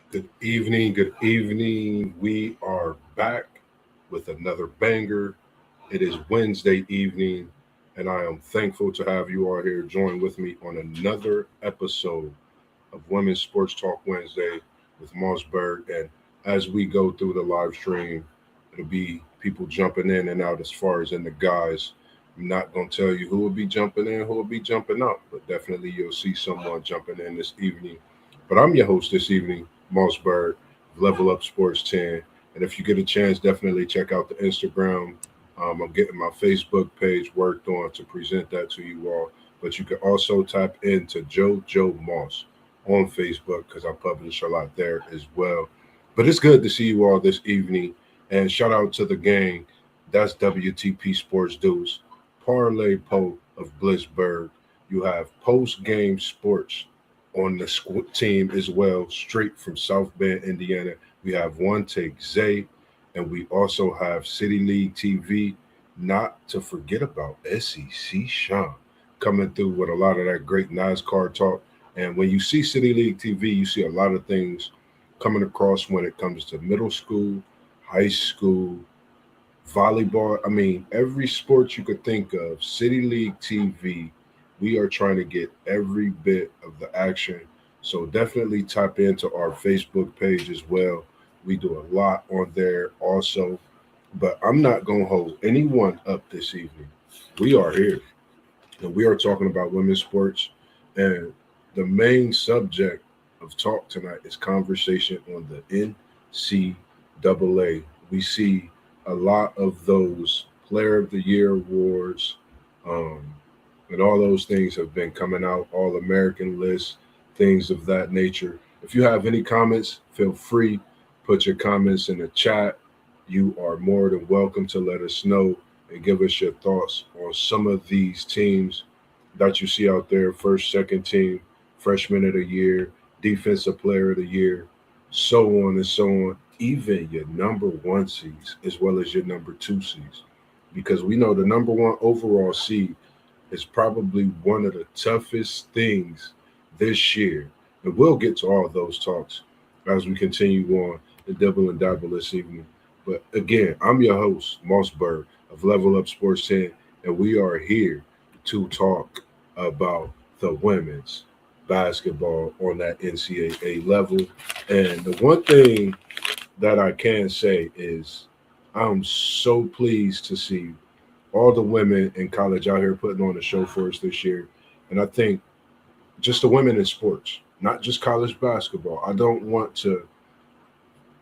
Good evening. Good evening. We are back with another banger. It is Wednesday evening, and I am thankful to have you all here join with me on another episode of Women's Sports Talk Wednesday with MossBurgh. And as we go through the live stream, it'll be people jumping in and out as far as in the guys. I'm not going to tell you who will be jumping in, who will be jumping out, but definitely you'll see someone jumping in this evening. But I'm your host this evening, MossBurgh, Level Up Sports 10. And if you get a chance, definitely check out the Instagram. I'm getting my Facebook page worked on to present that to you all. But you can also tap into Joe Moss on Facebook because I publish a lot there as well. But it's good to see you all this evening. And shout out to the gang. That's WTP Sports Dudes, Parlay Po of Blissburg. You have post game sports on the team as well, straight from South Bend, Indiana. We have One Take Zay, and we also have City League TV, not to forget about SEC Sean coming through with a lot of that great NASCAR talk. And when you see City League TV, you see a lot of things coming across when it comes to middle school, high school, volleyball. I mean, every sport you could think of, City League TV, we are trying to get every bit of the action. So definitely tap into our Facebook page as well. We do a lot on there also. But I'm not going to hold anyone up this evening. We are here and we are talking about women's sports. And the main subject of talk tonight is conversation on the NCAA. We see a lot of those Player of the Year awards, um, and all those things have been coming out, All American lists, things of that nature. If you have any comments, feel free, put your comments in the chat. You are more than welcome to let us know and give us your thoughts on some of these teams that you see out there: first, second team, freshman of the year, defensive player of the year, so on and so on. Even your number one seeds as well as your number two seeds. Because we know the number one overall seed is probably one of the toughest things this year. And we'll get to all those talks as we continue on the double and dabble this evening. But again, I'm your host, Mossberg of Level Up Sports 10, and we are here to talk about the women's basketball on that NCAA level. And the one thing that I can say is I'm so pleased to see all the women in college out here putting on a show for us this year. And I think just the women in sports, not just college basketball. I don't want to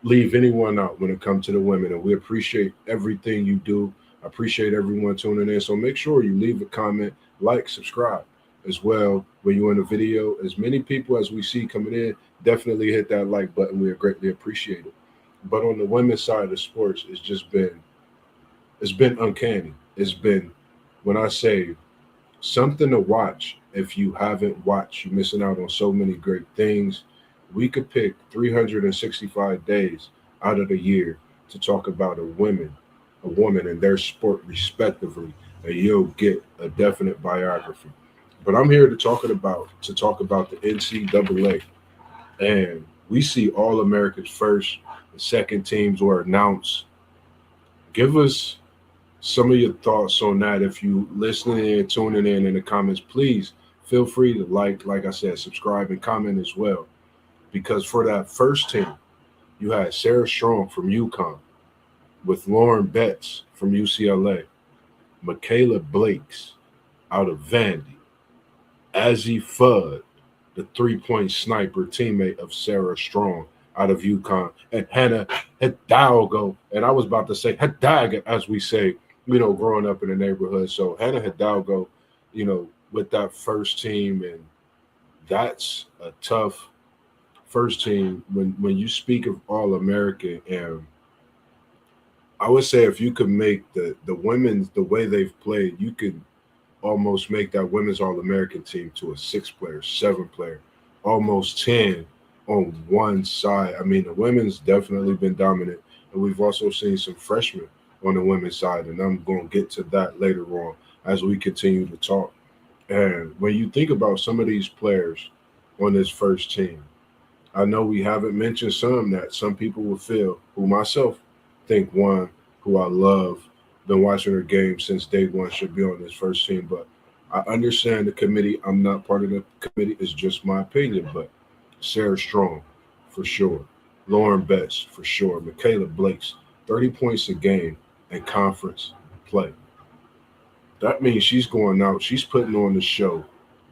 leave anyone out when it comes to the women. And we appreciate everything you do. I appreciate everyone tuning in. So make sure you leave a comment, like, subscribe as well when you're in the video. As many people as we see coming in, definitely hit that like button. We are greatly appreciated. But on the women's side of the sports, it's been uncanny. It's been, when I say something to watch, if you haven't watched, you're missing out on so many great things. We could pick 365 days out of the year to talk about a woman and their sport respectively, and you'll get a definite biography. But I'm here to talk about the NCAA, and we see all America's first and second teams were announced. Give us some of your thoughts on that. If you listening and tuning in the comments, please feel free to like I said, subscribe and comment as well. Because for that first team, you had Sarah Strong from UConn with Lauren Betts from UCLA, Michaela Blakes out of Vandy, Azzy Fudd, the three-point sniper teammate of Sarah Strong out of UConn, and Hannah Hidalgo. And I was about to say Hidalgo, as we say, growing up in the neighborhood. So Hannah Hidalgo, with that first team, and that's a tough first team when you speak of All American. And I would say if you could make the women's the way they've played, you could almost make that women's All American team to a 6 player, 7 player, almost 10 on one side. I mean, the women's definitely been dominant, and we've also seen some freshmen on the women's side, and I'm going to get to that later on as we continue to talk. And when you think about some of these players on this first team, I know we haven't mentioned some that some people will feel, who myself think one who I love, been watching her game since day one, should be on this first team. But I understand the committee. I'm not part of the committee. It's just my opinion. But Sarah Strong, for sure. Lauren Betts, for sure. Michaela Blakes, 30 points a game in conference play. That means she's going out, she's putting on the show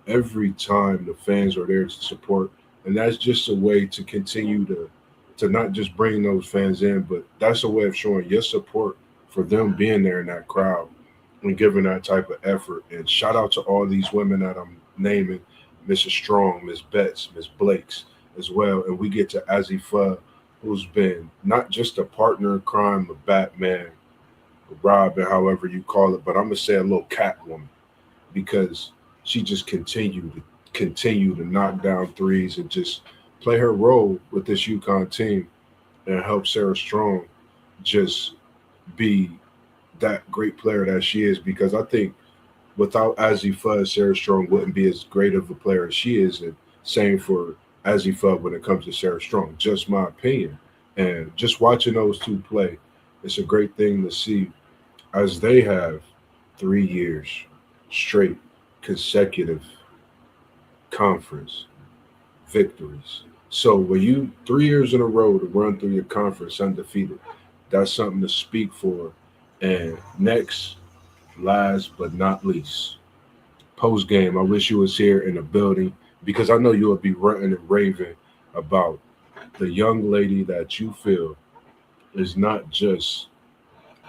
every time the fans are there to support. And that's just a way to continue to not just bring those fans in, but that's a way of showing your support for them being there in that crowd and giving that type of effort. And shout out to all these women that I'm naming, Mrs. Strong, Miss Betts, Miss Blakes as well. And we get to Azifa, who's been not just a partner in crime, a Batman, Robin, however you call it, but I'm gonna say a little Catwoman because she just continue to knock down threes and just play her role with this UConn team and help Sarah Strong just be that great player that she is. Because I think without Azzy Fudd, Sarah Strong wouldn't be as great of a player as she is, and same for Azzy Fudd when it comes to Sarah Strong. Just my opinion. And just watching those two play, it's a great thing to see as they have 3 years straight consecutive conference victories. So when you 3 years in a row to run through your conference undefeated, that's something to speak for. And next, last but not least, post game, I wish you was here in the building because I know you will be ranting and raving about the young lady that you feel is not just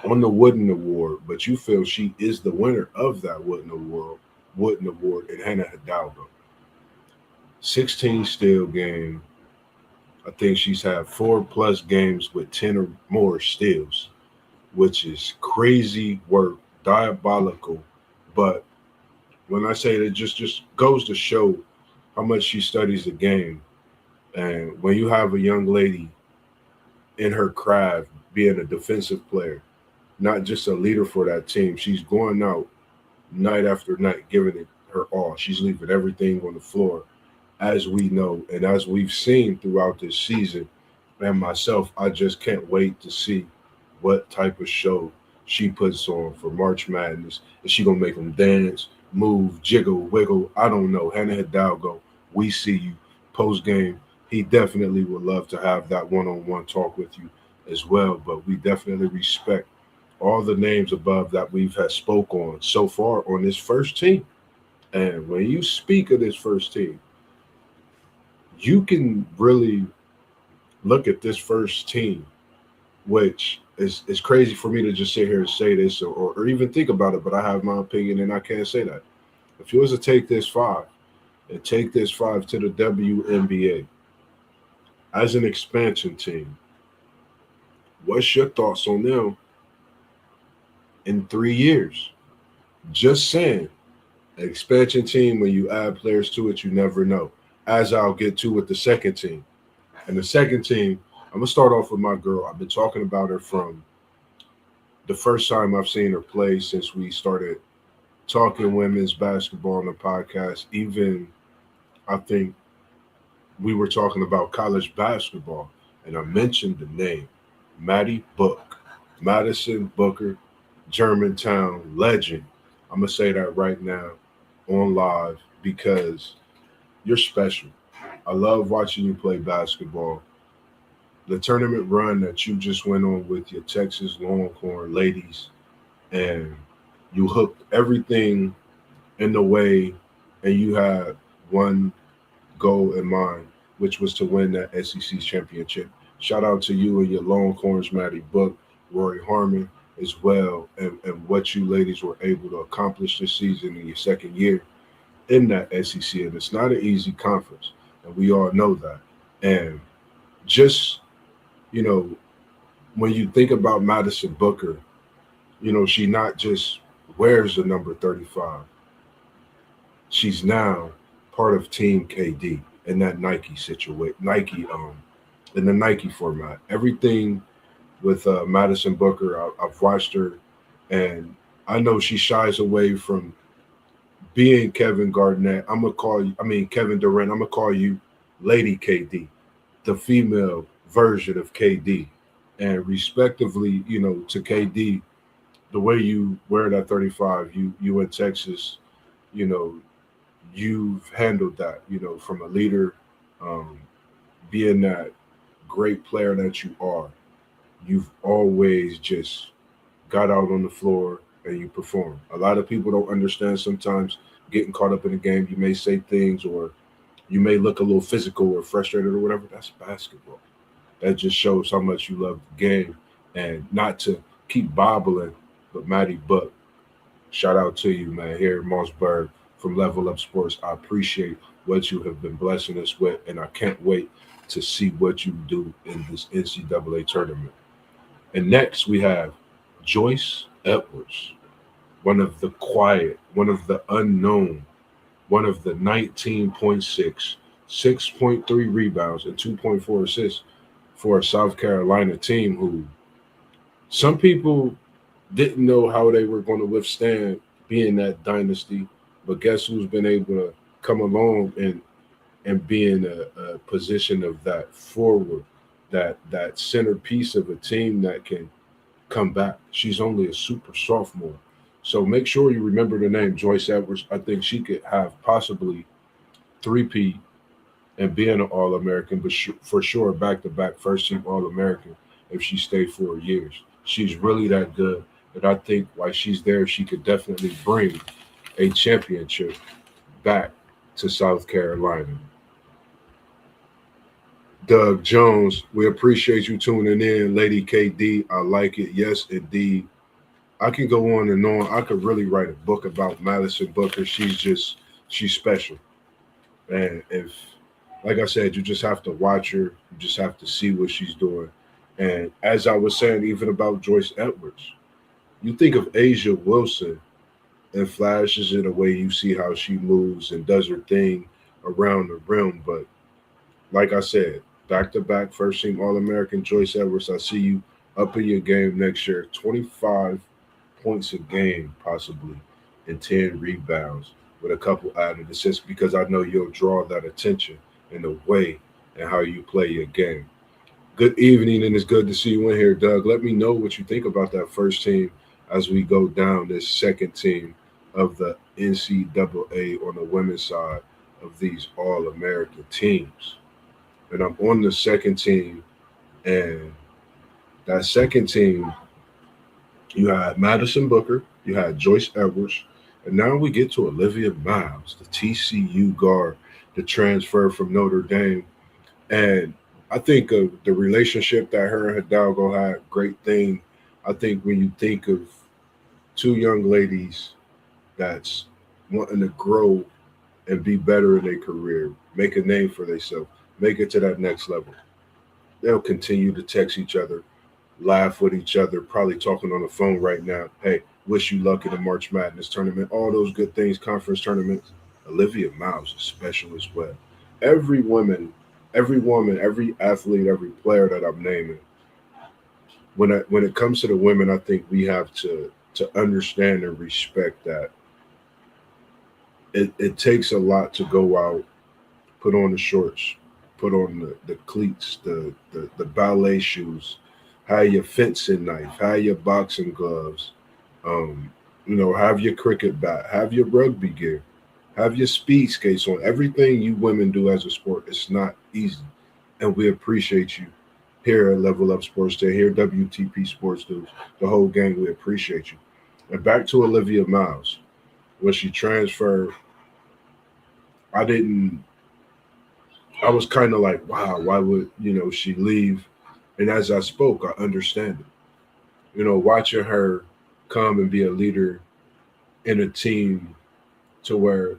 on the Wooden Award, but you feel she is the winner of that Wooden Award in Hannah Hidalgo. 16 steal game. I think she's had 4+ games with 10 or more steals, which is crazy work, diabolical. But when I say that, just goes to show how much she studies the game. And when you have a young lady in her craft being a defensive player, not just a leader for that team, she's going out night after night, giving it her all. She's leaving everything on the floor, as we know, and as we've seen throughout this season. And myself, I just can't wait to see what type of show she puts on for March Madness. Is she gonna make them dance, move, jiggle, wiggle? I don't know. Hannah Hidalgo, we see you. Post game, he definitely would love to have that one-on-one talk with you as well. But we definitely respect all the names above that we've had spoke on so far on this first team. And when you speak of this first team, you can really look at this first team, which is crazy for me to just sit here and say this or even think about it, but I have my opinion and I can't say that. If you was to take this five and take this five to the WNBA as an expansion team, what's your thoughts on them in 3 years? Just saying, an expansion team, when you add players to it, you never know. As I'll get to with the second team. And the second team, I'm going to start off with my girl. I've been talking about her from the first time I've seen her play since we started talking women's basketball on the podcast. Even, I think, we were talking about college basketball, and I mentioned the name, Maddie Book. Madison Booker, Germantown legend. I'm going to say that right now on live because you're special. I love watching you play basketball. The tournament run that you just went on with your Texas Longhorn ladies, and you hooked everything in the way, and you had one goal in mind, which was to win that SEC championship. Shout out to you and your Longhorns, Maddie Book, Rory Harmon as well, and what you ladies were able to accomplish this season in your second year in that SEC. And it's not an easy conference, and we all know that. And just, when you think about Madison Booker, she not just wears the number 35. She's now part of Team KD in that Nike situation, in the Nike format. Everything with Madison Booker, I've watched her, and I know she shies away from being Kevin Garnett. Kevin Durant. I'm gonna call you Lady KD the female version of KD. And respectively, to KD, the way you wear that 35, you in Texas, you know, you've handled that, from a leader, um, being that great player that you are. You've always just got out on the floor and you perform. A lot of people don't understand sometimes getting caught up in the game. You may say things or you may look a little physical or frustrated or whatever. That's basketball. That just shows how much you love the game and not to keep bobbling. But Matty Buck, shout out to you, man, here in MossBurgh from Level Up Sports. I appreciate what you have been blessing us with, and I can't wait to see what you do in this NCAA tournament. And next we have Joyce Edwards, one of the quiet, one of the unknown, one of the 19.6, 6.3 rebounds, and 2.4 assists for a South Carolina team who some people didn't know how they were going to withstand being that dynasty. But guess who's been able to come along and be in a position of that forward, that centerpiece of a team that can come back. She's only a super sophomore. So make sure you remember the name Joyce Edwards. I think she could have possibly three-peat and being an All-American, but for sure back-to-back first-team All-American if she stayed 4 years. She's really that good. And I think while she's there, she could definitely bring a championship back to South Carolina. Doug Jones, we appreciate you tuning in. Lady KD, I like it. Yes, indeed. I can go on and on. I could really write a book about Madison Booker. She's special. And if, like I said, you just have to watch her. You just have to see what she's doing. And as I was saying, even about Joyce Edwards, you think of Asia Wilson and flashes in a way you see how she moves and does her thing around the rim. But like I said, back-to-back first-team All-American Joyce Edwards, I see you up in your game next year. 25 points a game, possibly, and 10 rebounds with a couple added assists because I know you'll draw that attention in the way and how you play your game. Good evening, and it's good to see you in here, Doug. Let me know what you think about that first team as we go down this second team of the NCAA on the women's side of these All-American teams. And I'm on the second team, and that second team, you had Madison Booker, you had Joyce Edwards, and now we get to Olivia Miles, the TCU guard, the transfer from Notre Dame. And I think of the relationship that her and Hidalgo had, great thing. I think when you think of two young ladies that's wanting to grow and be better in their career, make a name for themselves, make it to that next level, they'll continue to text each other, laugh with each other, probably talking on the phone right now. Hey, wish you luck in the March Madness tournament, all those good things, conference tournaments. Olivia Miles is special as well. Every woman, every athlete, every player that I'm naming, when it comes to the women, I think we have to understand and respect that it takes a lot to go out, put on the shorts, put on the cleats, the ballet shoes, have your fencing knife, have your boxing gloves, have your cricket bat, have your rugby gear, have your speed skates on. Everything you women do as a sport, it's not easy. And we appreciate you here at Level Up Sports Day, here at WTP Sports News, the whole gang, we appreciate you. And back to Olivia Miles. When she transferred, I was kind of like, wow, why would, she leave? And as I spoke, I understand it. Watching her come and be a leader in a team to where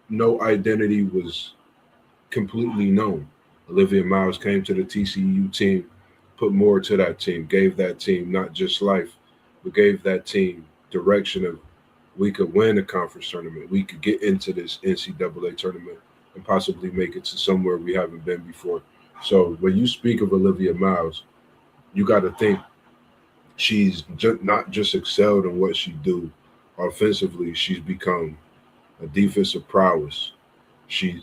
no identity was completely known. Olivia Miles came to the TCU team, put more to that team, gave that team not just life, but gave that team direction of we could win a conference tournament. We could get into this NCAA tournament and possibly make it to somewhere we haven't been before. So when you speak of Olivia Miles, you got to think she's not just excelled in what she do offensively. She's become a defensive prowess.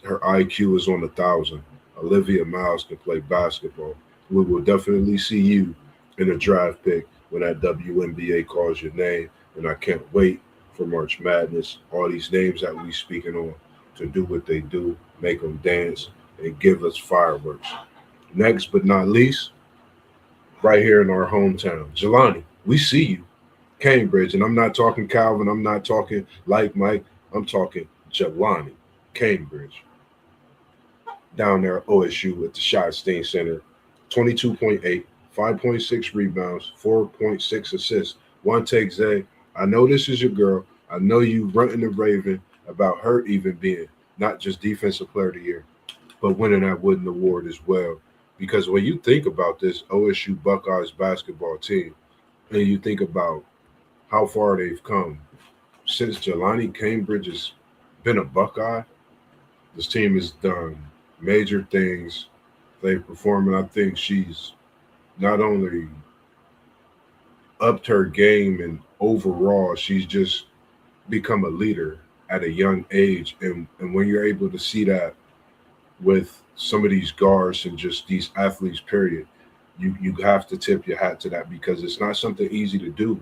Her IQ is on 1,000. Olivia Miles can play basketball. We will definitely see you in a draft pick when that WNBA calls your name. And I can't wait for March Madness. All these names that we speaking on to do what they do, make them dance, and give us fireworks. Next but not least, right here in our hometown, Jelani, we see you. Cambridge, and I'm not talking Calvin, I'm not talking like Mike, I'm talking Jelani, Cambridge, down there at OSU at the Schottenstein Center. 22.8, 5.6 rebounds, 4.6 assists. One take, Zay. I know this is your girl. I know you running the Raven about her even being not just Defensive Player of the Year, but winning that Wooden Award as well. Because when you think about this OSU Buckeyes basketball team, and you think about how far they've come since Jelani Cambridge has been a Buckeye, this team has done major things. They've performed, and I think she's not only upped her game and overall, she's just become a leader at a young age. And when you're able to see that with some of these guards and just these athletes, period, you have to tip your hat to that because it's not something easy to do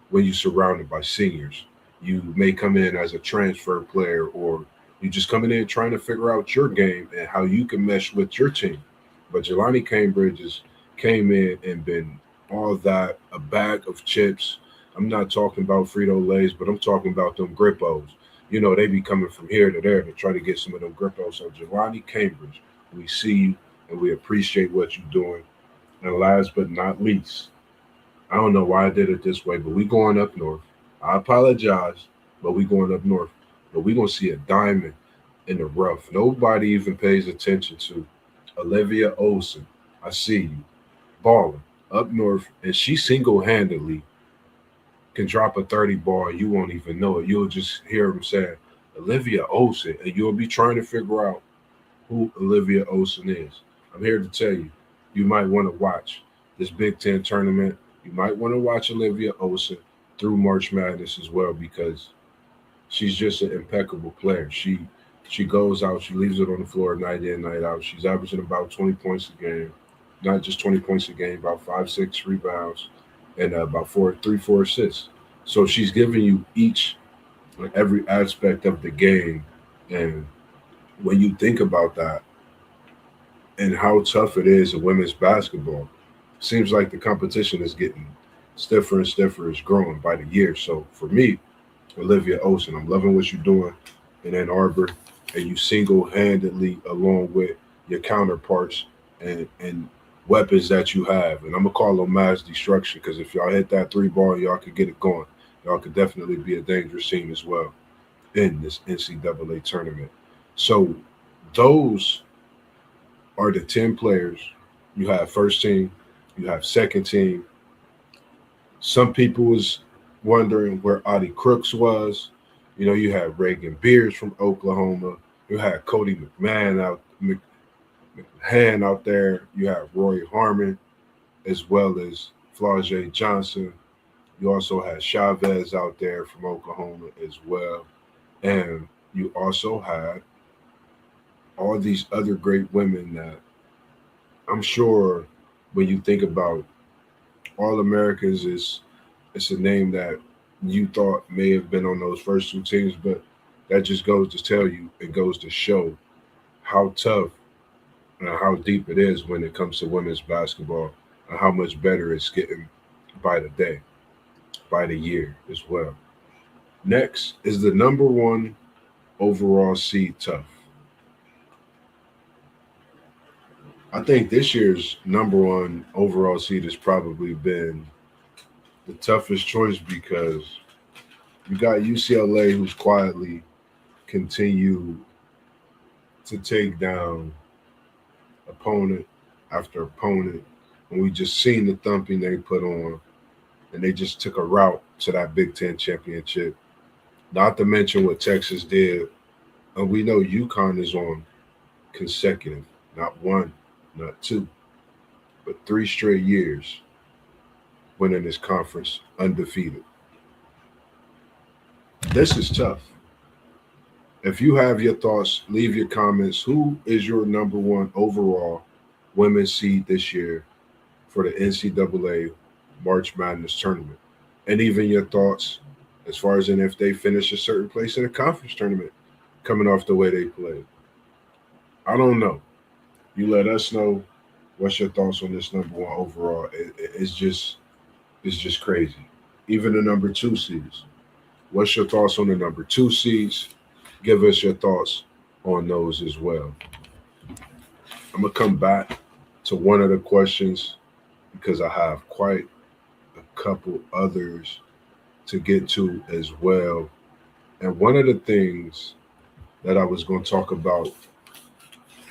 when you're surrounded by seniors. You may come in as a transfer player or you just coming in trying to figure out your game and how you can mesh with your team. But Jelani Cambridge has came in and been all that, a bag of chips. I'm not talking about Frito Lays, but I'm talking about them Grippos. You know, they be coming from here to there to try to get some of them Grippos. So Jelani Cambridge, we see you and we appreciate what you're doing. And last but not least, I don't know why I did it this way, but we going up north. I apologize, but we going up north. But we gonna see a diamond in the rough. Nobody even pays attention to Olivia Olson. I see you balling up north, and she single-handedly can drop a 30 ball. And you won't even know it. You'll just hear them saying Olivia Olson, and you'll be trying to figure out who Olivia Olson is. I'm here to tell you, you might want to watch this Big Ten tournament. You might want to watch Olivia Olson through March Madness as well because she's just an impeccable player. She goes out, she leaves it on the floor night in, night out. She's averaging about 20 points a game, not just 20 points a game, about 5, 6 rebounds, and about 4 assists. So she's giving you each like every aspect of the game. And when you think about that and how tough it is in women's basketball, seems like the competition is getting stiffer and stiffer. It's growing by the year. So for me, Olivia Olson, I'm loving what you're doing in Ann Arbor, and you single-handedly, along with your counterparts and weapons that you have, and I'm gonna call them mass destruction because if y'all hit that three ball, y'all could get it going. Y'all could definitely be a dangerous team as well in this NCAA tournament. So those are the 10 players. You have first team, you have second team. Some people was wondering where Audie Crooks was. You know, you had Reagan Beers from Oklahoma. You had Cody McMahon out there. You have Roy Harmon as well as Flau'jae Johnson. You also had Chavez out there from Oklahoma as well. And you also had all these other great women that I'm sure when you think about All Americans is it's a name that you thought may have been on those first two teams, but that just goes to tell you, it goes to show how tough and how deep it is when it comes to women's basketball and how much better it's getting by the day, by the year as well. Next is the number one overall seed tough. I think this year's number one overall seed has probably been the toughest choice because you got UCLA who's quietly continue to take down opponent after opponent. And we just seen the thumping they put on, and they just took a route to that Big Ten championship. Not to mention what Texas did. And we know UConn is on consecutive, not one, not two, but 3 straight years winning this conference undefeated. This is tough. If you have your thoughts, leave your comments. Who is your number one overall women's seed this year for the NCAA March Madness tournament? And even your thoughts as far as in if they finish a certain place in a conference tournament coming off the way they played. I don't know. You let us know what's your thoughts on this number one overall. It's just crazy. Even the number two seeds. What's your thoughts on the number two seeds? Give us your thoughts on those as well. I'm gonna come back to one of the questions because I have quite a couple others to get to as well. And one of the things that I was going to talk about,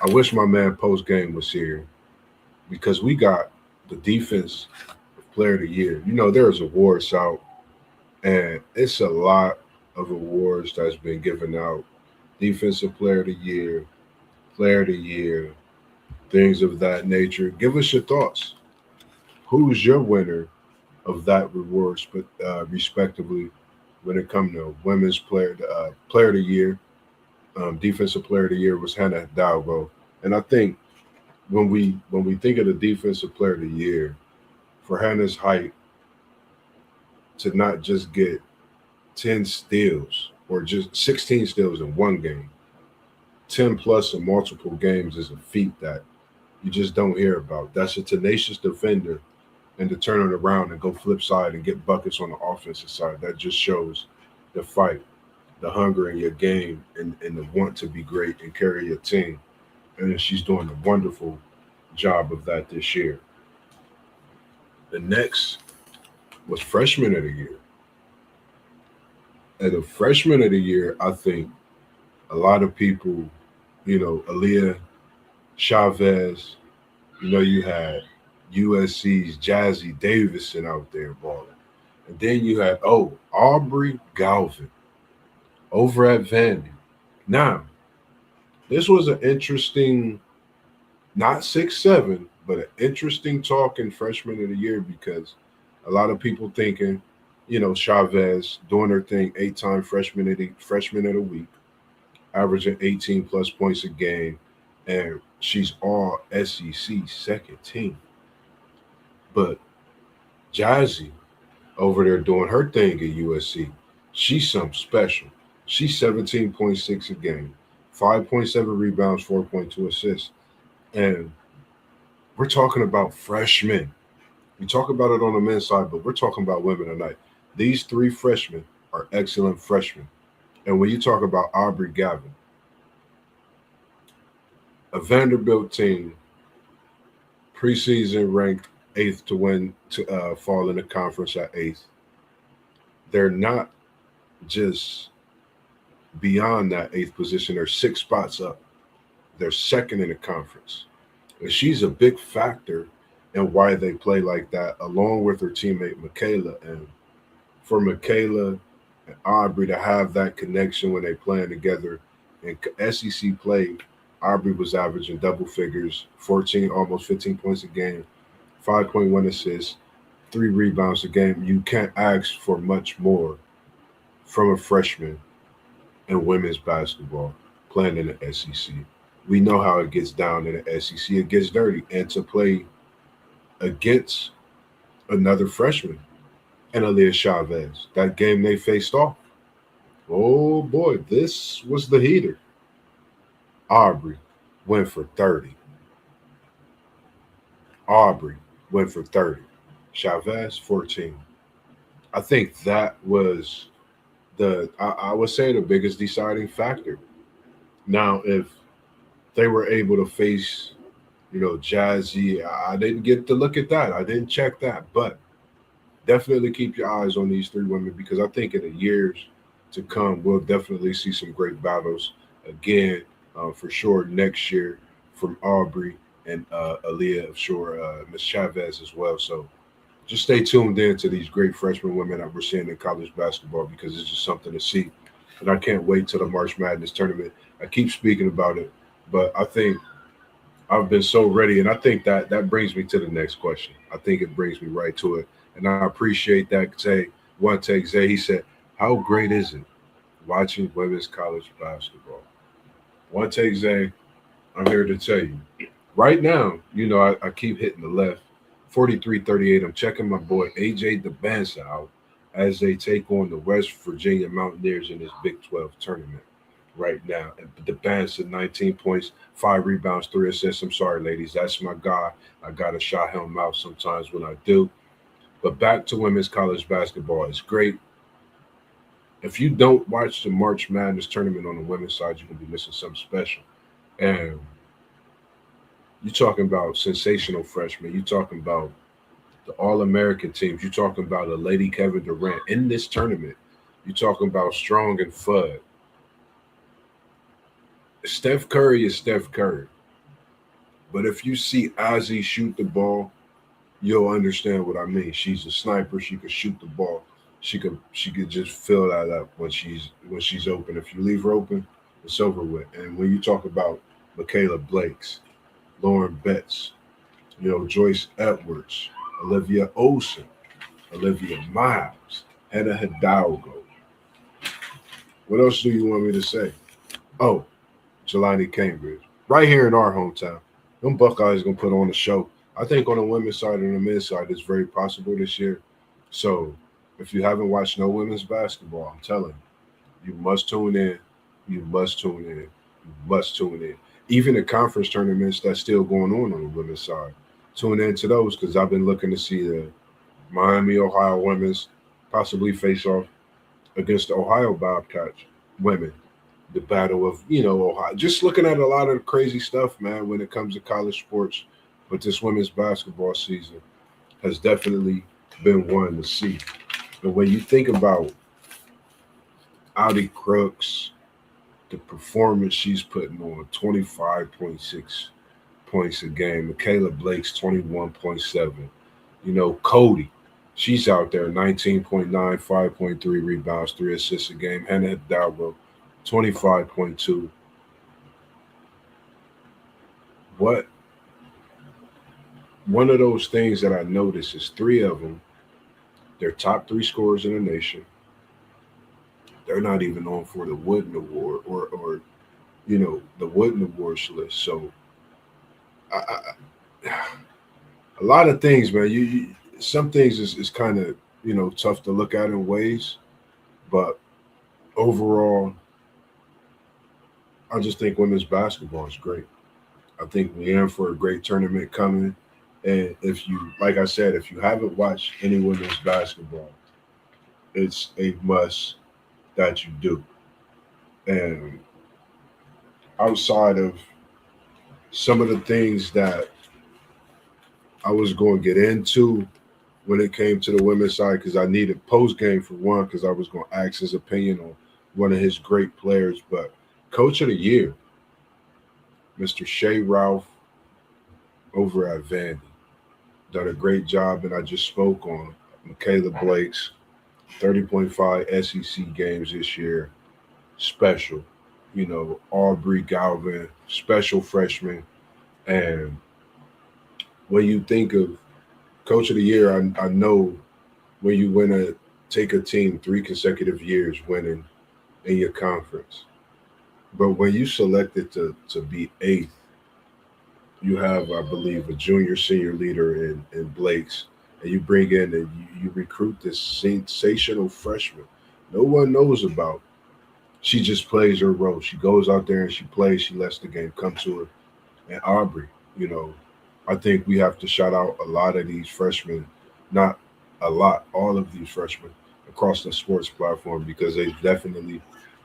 I wish my man post game was here because we got the defense player of the year. There's awards out, and it's a lot of awards that's been given out. Defensive player of the year, things of that nature. Give us your thoughts. Who's your winner of that rewards, but respectively, when it comes to women's player of the year, defensive player of the year was Hannah Dalgo, and I think when we think of the defensive player of the year, for Hannah's height to not just get 10 steals or just 16 steals in one game, 10 plus in multiple games is a feat that you just don't hear about. That's a tenacious defender, and to turn it around and go flip side and get buckets on the offensive side, that just shows the fight, the hunger in your game, and the want to be great and carry your team. And she's doing a wonderful job of that this year. The next was freshman of the year. And the freshman of the year, I think a lot of people, Aaliyah Chavez, you had USC's Jazzy Davison out there balling. And then you had, Aubrey Galvin over at Vandy. Now, this was an interesting, not 6'7", but an interesting talk in freshman of the year because a lot of people thinking, Chavez doing her thing, 8-time freshman of the week, averaging 18 plus points a game, and she's all SEC second team. But Jazzy over there doing her thing at USC, she's something special. She's 17.6 a game, 5.7 rebounds, 4.2 assists. And we're talking about freshmen. We talk about it on the men's side, but we're talking about women tonight. These three freshmen are excellent freshmen. And when you talk about Aubrey Gavin, a Vanderbilt team, preseason ranked 8th to fall in the conference at 8th. They're not just beyond that 8th position. They're 6 spots up. They're second in the conference. And she's a big factor in why they play like that, along with her teammate Michaela. And for Michaela and Aubrey to have that connection when they playing together in SEC play, Aubrey was averaging double figures, 14, almost 15 points a game, 5.1 assists, 3 rebounds a game. You can't ask for much more from a freshman in women's basketball playing in the SEC. We know how it gets down in the SEC. It gets dirty. And to play against another freshman and Aaliyah Chavez, that game they faced off, oh boy, this was the heater. Aubrey went for 30. Aubrey went for 30. Chavez, 14. I think that was I would say the biggest deciding factor. Now, if they were able to face, Jazzy, I didn't get to look at that. I didn't check that. But definitely keep your eyes on these 3 women because I think in the years to come, we'll definitely see some great battles again, for sure, next year from Aubrey and Aaliyah, of sure, Miss Chavez as well. So just stay tuned in to these great freshman women that we're seeing in college basketball because it's just something to see. And I can't wait till the March Madness tournament. I keep speaking about it, but I think I've been so ready. And I think that brings me to the next question. I think it brings me right to it. And I appreciate that. Zay, he said, how great is it watching women's college basketball. One take, Zay, I'm here to tell you. Right now, I keep hitting the left. 43-38. I'm checking my boy AJ DeBansa out as they take on the West Virginia Mountaineers in this Big 12 tournament right now. And DeBansa, 19 points, 5 rebounds, 3 assists. I'm sorry, ladies. That's my guy. I got to shout him out sometimes when I do. But back to women's college basketball. It's great. If you don't watch the March Madness tournament on the women's side, you're going to be missing something special. And you're talking about sensational freshmen. You're talking about the All American teams. You're talking about a Lady Kevin Durant in this tournament. You're talking about Strong and Fudd. Steph Curry is Steph Curry. But if you see Ozzy shoot the ball, you'll understand what I mean. She's a sniper. She could shoot the ball. She could just fill that up when she's open. If you leave her open, it's over with. And when you talk about Michaela Blakes, Lauren Betts, Joyce Edwards, Olivia Olson, Olivia Miles, Hannah Hidalgo. What else do you want me to say? Oh, Jelani Cambridge, right here in our hometown. Them Buckeyes gonna put on a show. I think on the women's side and the men's side, it's very possible this year. So if you haven't watched no women's basketball, I'm telling you, you must tune in. You must tune in. You must tune in. Even the conference tournaments that's still going on the women's side, tune into those because I've been looking to see the Miami, Ohio women's possibly face off against the Ohio Bobcats women. The battle of, Ohio. Just looking at a lot of crazy stuff, man, when it comes to college sports. But this women's basketball season has definitely been one to see. And when you think about Audi Crooks, the performance she's putting on, 25.6 points a game. Michaela Blake's 21.7. Cody, she's out there, 19.9, 5.3 rebounds, 3 assists a game. Hannah Hidalgo, 25.2. What? One of those things that I noticed is three of them, they're top three scorers in the nation. They're not even on for the Wooden Award or the Wooden Awards list. So a lot of things, man. Some things is kind of tough to look at in ways, but overall, I just think women's basketball is great. I think we're in for a great tournament coming. And if you, like I said, if you haven't watched any women's basketball, it's a must that you do. And outside of some of the things that I was going to get into when it came to the women's side, because I needed post game for one, because I was going to ask his opinion on one of his great players. But Coach of the Year, Mr. Shea Ralph over at Vandy, done a great job. And I just spoke on Michaela Blake's 30.5 SEC games this year. Special. Aubrey Galvin, special freshman. And when you think of Coach of the Year, I know when you win take a team 3 consecutive years winning in your conference. But when you selected to be 8th, you have, I believe, a junior senior leader in Blake's, and you bring in and you recruit this sensational freshman no one knows about. She just plays her role. She goes out there and she plays. She lets the game come to her. And Aubrey, I think we have to shout out a lot of these freshmen, not a lot, all of these freshmen across the sports platform, because they've definitely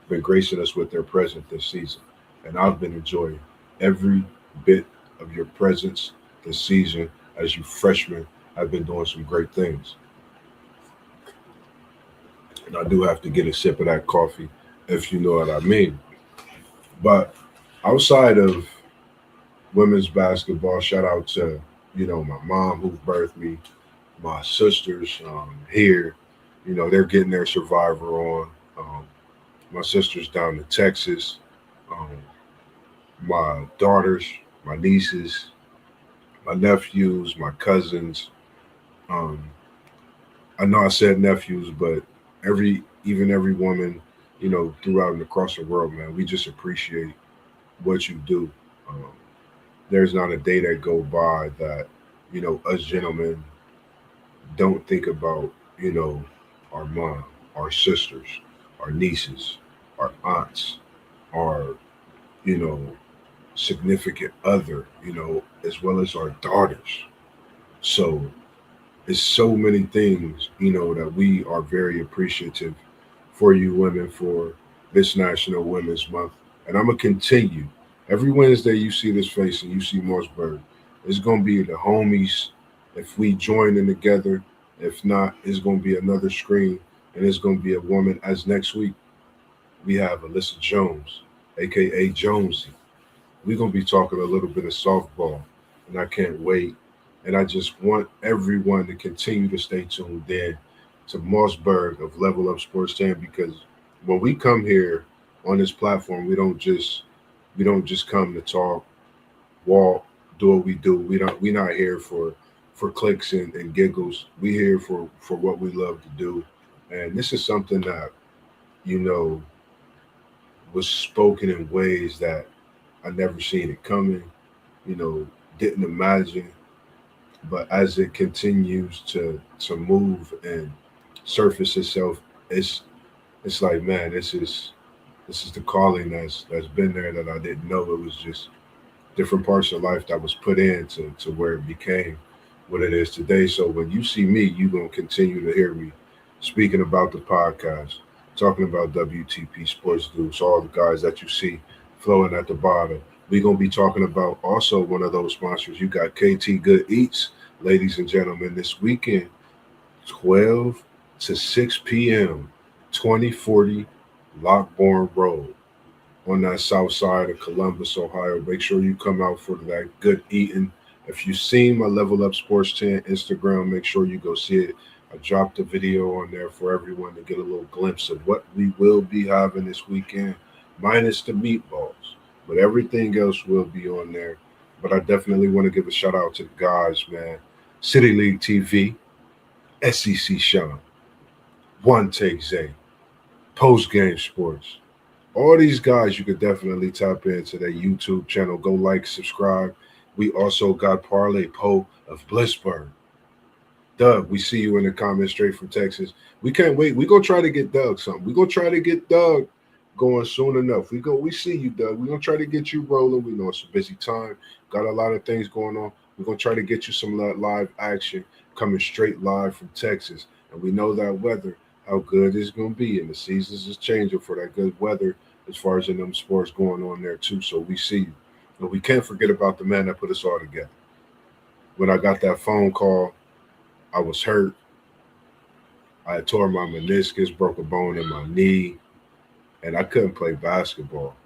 been gracing us with their presence this season. And I've been enjoying every bit of your presence this season as you freshmen have been doing some great things. And I do have to get a sip of that coffee, if you know what I mean. But outside of women's basketball, shout out to, my mom who birthed me, my sisters here, they're getting their survivor on. My sisters down in Texas, um, my daughters, my nieces, my nephews, my cousins. Um, I know I said nephews, but every woman throughout and across the world, man. We just appreciate what you do. Um, there's not a day that go by that, us gentlemen don't think about, our mom, our sisters, our nieces, our aunts, our, you know, significant other, as well as our daughters. So it's so many things, that we are very appreciative for you women for this National Women's Month. And I'm gonna continue. Every Wednesday you see this face and you see MossBurgh. It's gonna be the homies if we join in together. If not, it's gonna be another screen and it's gonna be a woman. As next week we have Alyssa Jones, aka Jonesy. We're gonna be talking a little bit of softball, and I can't wait. And I just want everyone to continue to stay tuned in to MossBurgh of Level Up Sports 10 because when we come here on this platform, we don't just come to talk, walk, do what we do. We're not here for clicks and giggles. We here for what we love to do. And this is something that, you know, was spoken in ways that I never seen it coming, you know, didn't imagine. But as it continues to move and surface itself, it's it's like, man, this is the calling that's been there that I didn't know. It was just different parts of life that was put in to where it became what it is today. So when you see me, you're gonna continue to hear me speaking about the podcast, talking about WTP Sports News, all the guys that you see flowing at the bottom. We're gonna be talking about also one of those sponsors. You got KT Good Eats, ladies and gentlemen, this weekend, 12 to 6 p.m., 2040 Lockbourne Road on that south side of Columbus, Ohio. Make sure you come out for that good eating. If you seen my Level Up Sports 10 Instagram, make sure you go see it. I dropped a video on there for everyone to get a little glimpse of what we will be having this weekend, minus the meatballs. But everything else will be on there. But I definitely want to give a shout out to the guys, man. City League TV, SEC Sean, One Take Zay, Post Game Sports. All these guys, you could definitely tap into their YouTube channel. Go like, subscribe. We also got Parlay Poe of Blissburg. Doug, we see you in the comments straight from Texas. We can't wait. We're gonna try to get Doug something. We're gonna try to get Doug going soon enough. We see you, Doug. We're gonna try to get you rolling. We know it's a busy time. Got a lot of things going on. We're gonna try to get you some live action coming straight live from Texas. And we know that weather, how good it's gonna be. And the seasons is changing for that good weather as far as in them sports going on there too. So we see you. But we can't forget about the man that put us all together. When I got that phone call, I was hurt. I had tore my meniscus, broke a bone in my knee, and I couldn't play basketball.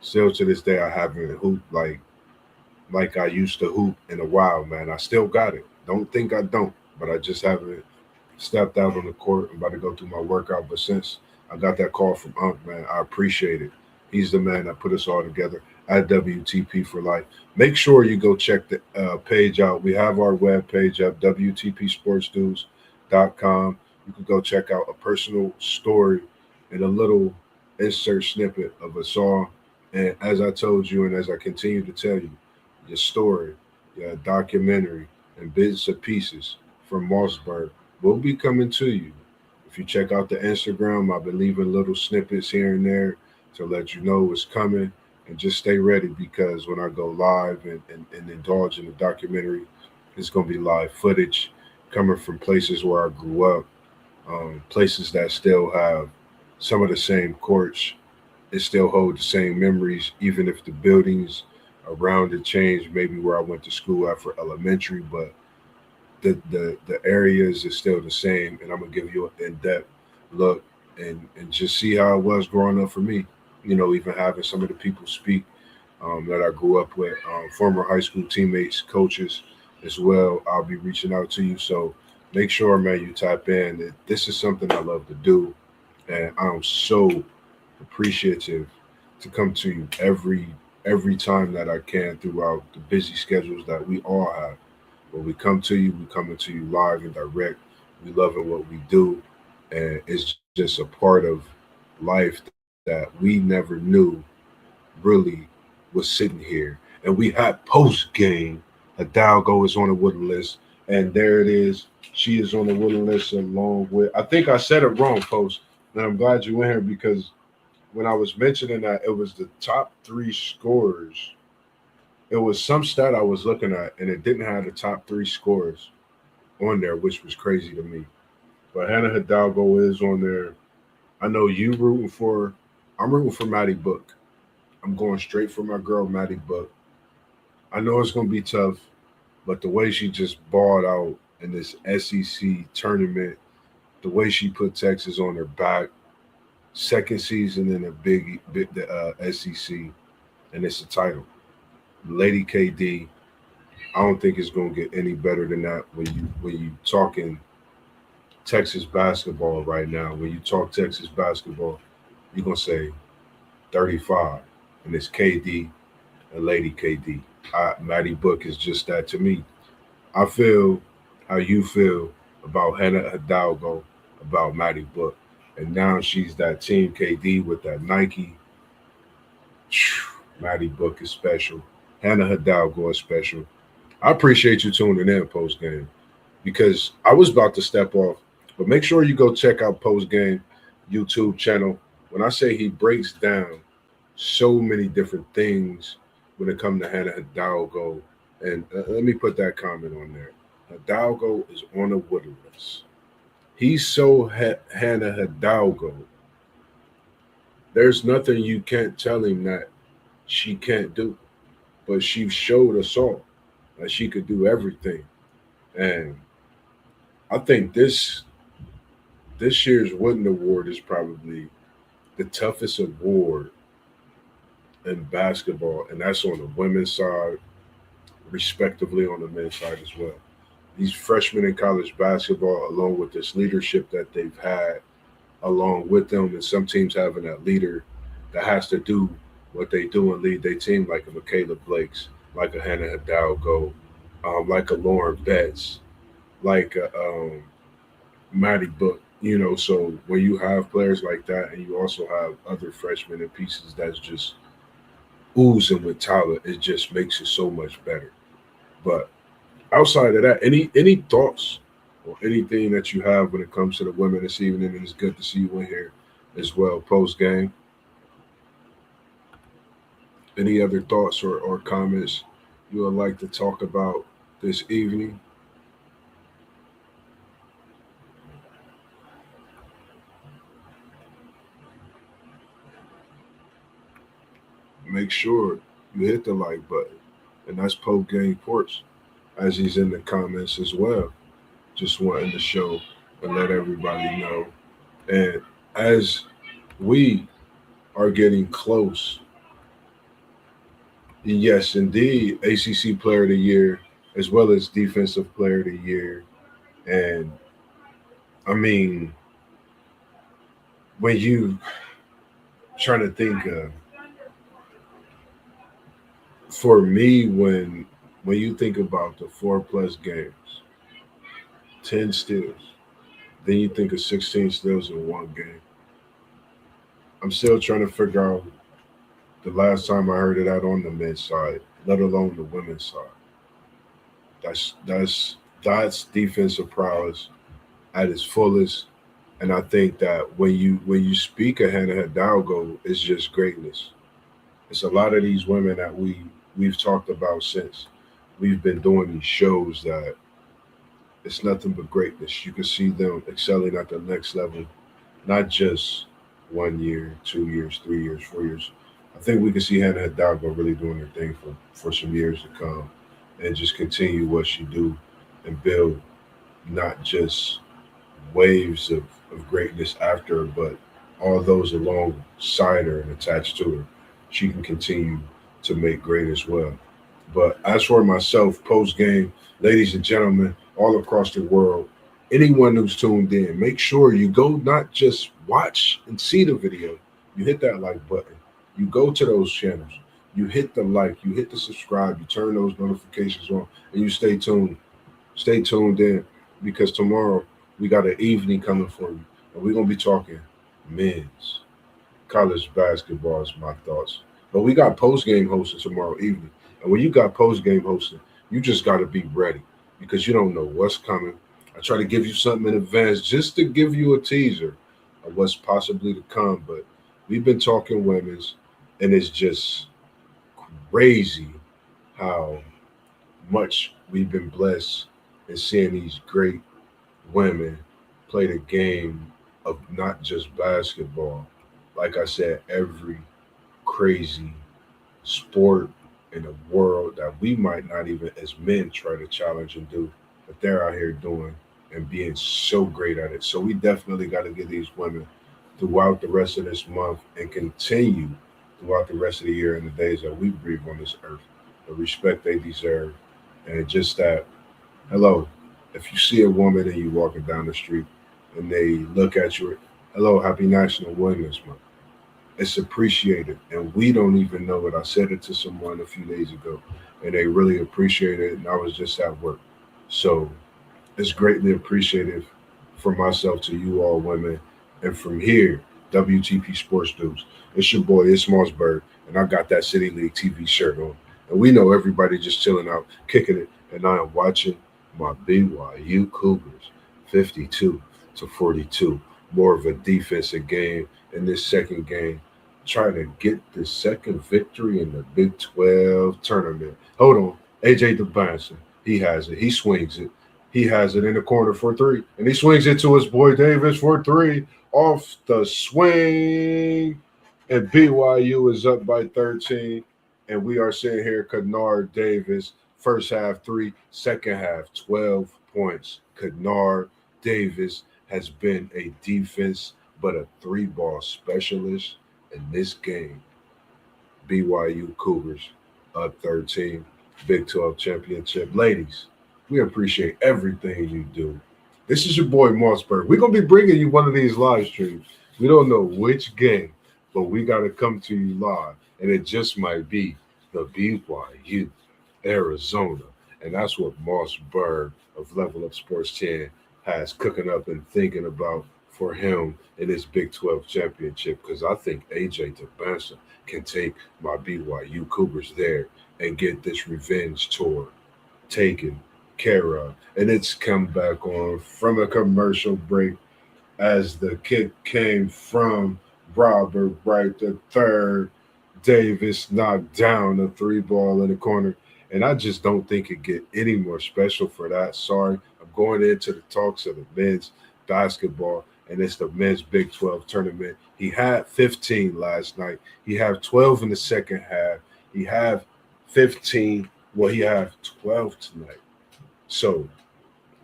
Still to this day, I haven't hooped like I used to hoop in a while, man. I still got it. Don't think I don't, but I just haven't stepped out on the court. I'm about to go through my workout, but since I got that call from Unc, man, I appreciate it. He's the man that put us all together at WTP for Life. Make sure you go check the page out. We have our web page up, WTPSportsNews.com. You can go check out a personal story and a little insert snippet of a song. And as I told you, and as I continue to tell you, your story, your documentary, and bits and pieces from Mossburgh will be coming to you. If you check out the Instagram, I've been leaving little snippets here and there to let you know what's coming. And just stay ready because when I go live and indulge in the documentary, it's going to be live footage coming from places where I grew up, places that still have some of the same courts. It still hold the same memories, even if the buildings around it change, maybe where I went to school at for elementary, but the areas is still the same. And I'm gonna give you an in-depth look and just see how it was growing up for me. Even having some of the people speak that I grew up with, former high school teammates, coaches as well. I'll be reaching out to you. So make sure, man, you tap in. This is something I love to do. And I'm so appreciative to come to you every time that I can throughout the busy schedules that we all have. When we come to you, we coming to you live and direct. We loving what we do, and it's just a part of life that we never knew really was sitting here. And we had post game. Hidalgo is on the wooden list, and there it is. She is on the wooden list along with. I think I said it wrong, post, and I'm glad you went here because when I was mentioning that it was the top three scorers, it was some stat I was looking at, and it didn't have the top three scorers on there, which was crazy to me. But Hannah Hidalgo is on there. I know you rooting for. I'm rooting for Maddie Book. I'm going straight for my girl Maddie Book. I know it's gonna be tough, but the way she just balled out in this SEC tournament, the way she put Texas on her back, second season in a big SEC, and it's a title. Lady KD, I don't think it's gonna get any better than that when you talking Texas basketball right now. When you talk Texas basketball, you're gonna say 35, and it's KD and Lady KD. Maddie Book is just that to me. I feel how you feel about Hannah Hidalgo, about Maddie Book, and now she's that Team KD with that Nike. Maddie Book is special. Hannah Hidalgo is special. I appreciate you tuning in post game because I was about to step off, but make sure you go check out post game YouTube channel. When I say he breaks down so many different things when it comes to Hannah Hidalgo, and let me put that comment on there. Hidalgo is on a wooden list. He's so Hannah Hidalgo. There's nothing you can't tell him that she can't do, but she showed us all that she could do everything. And I think this year's Wooden Award is probably the toughest award in basketball, and that's on the women's side, respectively on the men's side as well. These freshmen in college basketball, along with this leadership that they've had, along with them, and some teams having that leader that has to do what they do and lead their team, like a Michaela Blake's, like a Hannah Hidalgo, like a Lauren Betts, like a Maddie Book. So when you have players like that, and you also have other freshmen and pieces that's just oozing with talent, it just makes it so much better. But outside of that, any thoughts or anything that you have when it comes to the women this evening? And it's good to see you in here as well post game. Any other thoughts or comments you would like to talk about this evening? Make sure you hit the like button. And that's Post Game Ports, as he's in the comments as well. Just wanting to show and let everybody know. And as we are getting close, yes, indeed, ACC Player of the Year, as well as Defensive Player of the Year. And I mean, when you trying to think for me, when you think about the 4+ games, 10 steals, then you think of 16 steals in one game. I'm still trying to figure out the last time I heard of that on the men's side, let alone the women's side. That's defensive prowess at its fullest. And I think that when you speak of Hannah Hidalgo, it's just greatness. It's a lot of these women that we've talked about since we've been doing these shows that it's nothing but greatness. You can see them excelling at the next level, not just 1 year, 2 years, 3 years, 4 years. I think we can see Hannah Hidalgo really doing her thing for some years to come and just continue what she do and build not just waves of greatness after her, but all those alongside her and attached to her. She can continue to make great as well. But as for myself, post game, ladies and gentlemen, all across the world, anyone who's tuned in, make sure you go not just watch and see the video, you hit that like button. You go to those channels, you hit the like, you hit the subscribe, you turn those notifications on, and you stay tuned. Stay tuned in because tomorrow we got an evening coming for you. And we're going to be talking men's. college basketball is my thoughts. But we got post game hosting tomorrow evening. And when you got post game hosting, you just got to be ready because you don't know what's coming. I try to give you something in advance just to give you a teaser of what's possibly to come. But we've been talking women's, and it's just crazy how much we've been blessed in seeing these great women play the game of not just basketball. Like I said, every crazy sport in the world that we might not even as men try to challenge and do, but they're out here doing and being so great at it. So we definitely got to give these women throughout the rest of this month and continue throughout the rest of the year and the days that we breathe on this earth, the respect they deserve. And just that, hello, if you see a woman and you walking down the street and they look at you, hello, happy National Women's Month. It's appreciated. And we don't even know it. I said it to someone a few days ago and they really appreciate it. And I was just at work. So it's greatly appreciated from myself to you all women. And from here, WTP Sports Dudes. It's your boy, it's MossBurgh, and I got that City League TV shirt on. And we know everybody just chilling out, kicking it. And I am watching my BYU Cougars 52-42. More of a defensive game in this second game. Trying to get the second victory in the Big 12 tournament. Hold on. AJ DeBanson. He has it. He swings it. He has it in the corner for three. And he swings it to his boy Davis for three. Off the swing. And BYU is up by 13. And we are sitting here, Kennard Davis, first half 3, second half 12 points. Kennard Davis has been a defense, but a three-ball specialist in this game. BYU Cougars up 13, Big 12 championship. Ladies, we appreciate everything you do. This is your boy MossBurgh. We're going to be bringing you one of these live streams. We don't know which game, but we got to come to you live. And it just might be the BYU Arizona. And that's what MossBurgh of Level Up Sports 10 has cooking up and thinking about for him in his Big 12 championship. Because I think AJ DeBanson can take my BYU Cougars there and get this revenge tour taken care of. And it's come back on from a commercial break as the kick came from Robert Wright the third. Davis knocked down the three ball in the corner. And I just don't think it get any more special for that. Sorry, I'm going into the talks of the men's basketball, and it's the men's Big 12 tournament. He had 15 last night. He had 12 in the second half. He had 15. Well, he had 12 tonight. So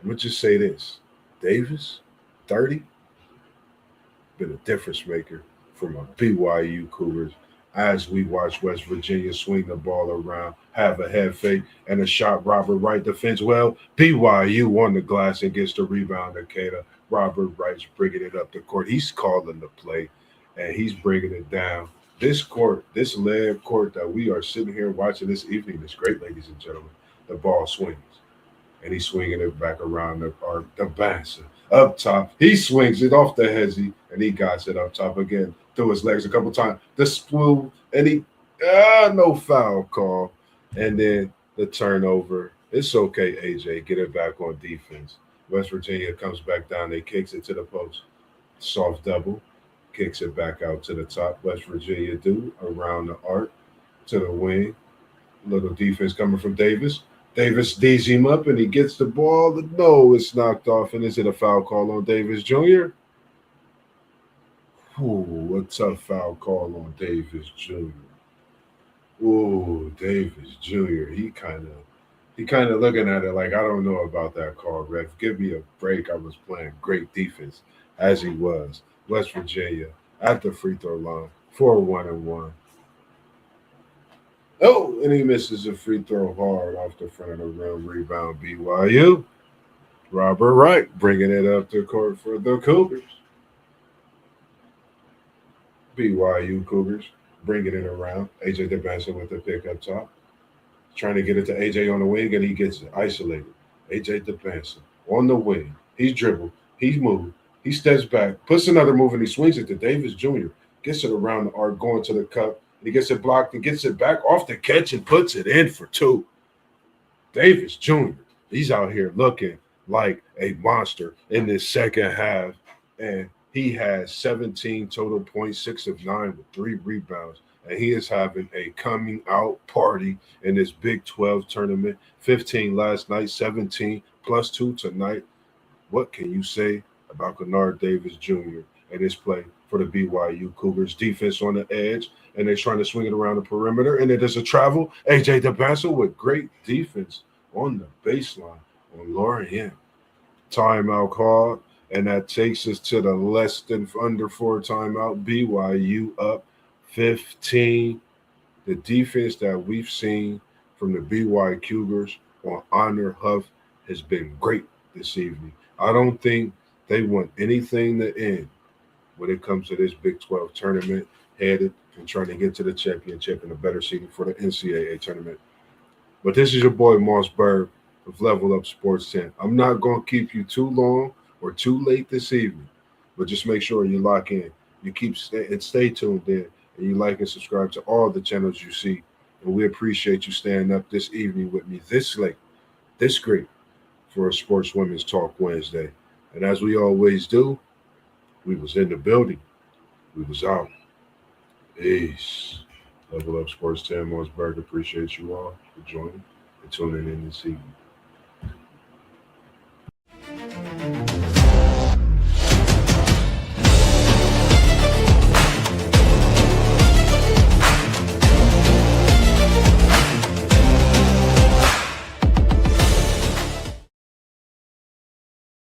I'm going to just say this. Davis, 30, been a difference maker for my BYU Cougars as we watch West Virginia swing the ball around, have a head fake, and a shot. Robert Wright defends well. BYU on the glass and gets the rebound. Akeda. Robert Wright's bringing it up the court. He's calling the play, and he's bringing it down. This court, this leg court that we are sitting here watching this evening is great, ladies and gentlemen. The ball swings, and he's swinging it back around the basket. Up top, he swings it off the hezzy, and he got it up top again. Through his legs a couple times. The spool, and he no foul call. And then the turnover. It's okay, AJ. Get it back on defense. West Virginia comes back down. They kicks it to the post. Soft double. Kicks it back out to the top. West Virginia do around the arc to the wing. Little defense coming from Davis. Davis D's him up and he gets the ball. No, it's knocked off. And is it a foul call on Davis Jr.? Ooh, a tough foul call on Davis Jr. Ooh, Davis Jr. He kind of looking at it like, I don't know about that call, ref. Give me a break. I was playing great defense as he was. West Virginia at the free throw line for 1-1. Oh, and he misses a free throw hard off the front of the rim. Rebound BYU. Robert Wright bringing it up the court for the Cougars. BYU Cougars bringing it around. AJ DeBanson with the pick up top. Trying to get it to AJ on the wing, and he gets it isolated. AJ DeBanson on the wing. He's dribbled. He's moved. He steps back, puts another move, and he swings it to Davis Jr. gets it around the arc, going to the cup. And he gets it blocked and gets it back off the catch and puts it in for two. Davis Jr., he's out here looking like a monster in this second half. And he has 17 total points, 6 of 9 with 3 rebounds. And he is having a coming out party in this Big 12 tournament. 15 last night, 17 plus 2 tonight. What can you say about Kennard Davis Jr. and his play for the BYU Cougars? Defense on the edge, and they're trying to swing it around the perimeter, and it is a travel. AJ DeBasso with great defense on the baseline on Lorient. Timeout called, and that takes us to the less than under 4 timeout. BYU up 15. The defense that we've seen from the BYU Cougars on Honor Huff has been great this evening. I don't think they want anything to end when it comes to this Big 12 tournament, headed and trying to get to the championship and a better seeding for the NCAA tournament. But this is your boy MossBurgh of Level Up Sports 10. I'm not going to keep you too long or too late this evening, but just make sure you lock in. You stay tuned in, and you like and subscribe to all the channels you see. And we appreciate you staying up this evening with me this late, this great, for a Sports Women's Talk Wednesday. And as we always do, we was in the building. We was out. Peace. Level Up Sports 10, MossBurgh. Appreciate you all for joining and tuning in this evening.